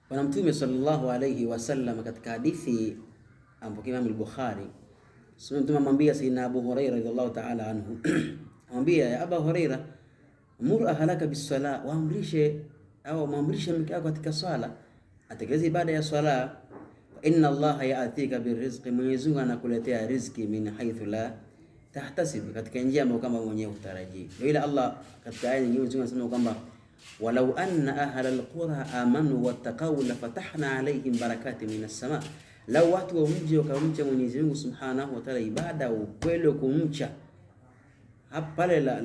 Bwana Mtume sallallahu alayhi wasallam katika hadithi ambayo Imam al-Bukhari, Mtume amwambia Sayyidina Abu Huraira radhiallahu ta'ala anhu amwambia, ya Abu Huraira, mur ahlaka bis-sala, waamrishe au muamrishe mke wako katika swala, atekeleze ibada ya swala. Inna Allaha ya'tika birizqi, Mwenyezi Mungu anakuletea riziki min haythu la tahtasib, katika njia ambayo kama mwenyewe utarajii. Ila Allah katika aya nyingine Mwenyezi Mungu anasema kwamba walau anna ahla alqura amanu wattaqaw la fatahna alayhim barakatin minas sama, lau watu wa mji wakamcha Mwenyezi Mungu Subhanahu wa Ta'ala ibada ukweli kumcha hapa pale la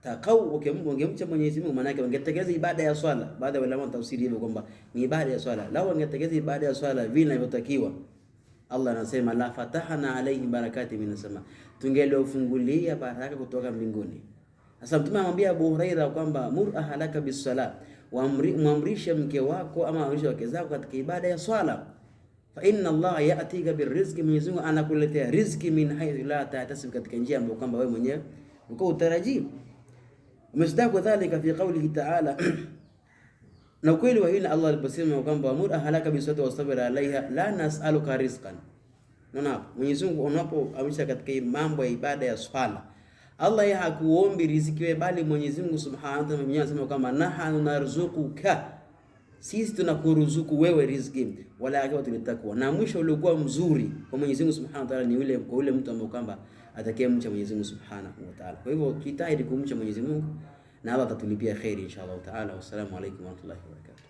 taqaw, wangemcha Mwenyezi Mungu, maana yake wangetekeleza ibada ya swala. Baada ya ulama tafsiri hivyo kwamba ni ibada ya swala, lau wangetekeleza ibada ya swala vile inavyotakiwa, Allah anasema la fatahna alayhim barakatin minas sama, tungeliofungulia baraka kutoka mbinguni. Sasa Mtume amwambia Abu Huraira kwamba mur ahlaka bis-sala, muamrishe mke wako ama muamrishe wake zako katika ibada ya swala. Fa inna Allah ya'tika birrizqi, Mwenyezi Mungu anakuletea riziki min haythu la tahtasib, katika njia ambayo kwamba wewe mwenyewe uko utarajii. Umestaqwa dhalika fi qawlihi ta'ala na ukweli wa hili Allah aliposema kwamba mur ahlaka bis-salati wastabir alaiha la nas'aluka rizqan. Naona Mwenyezi Mungu unapoamrisha katika mambo ya ibada ya swala, Allah ya hakuombi riziki wewe, bali Mwenyezi Mungu Subhanahu wa Ta'ala mwenyewe anasema kama nahnu narzuquka, sisi tunakuruzuku wewe riziki, wala akiwa tulitakwa. Na mwisho uliokuwa mzuri kwa Mwenyezi Mungu Subhanahu wa Ta'ala ni yule kwa yule mtu ambaye kwamba atakayemcha Mwenyezi Mungu Subhanahu wa Ta'ala. Kwa hivyo jitahidi kumcha Mwenyezi Mungu na Allah atatulipia khairi inshallah Ta'ala. Wassalamu alaykum wa rahmatullahi wa barakatuh.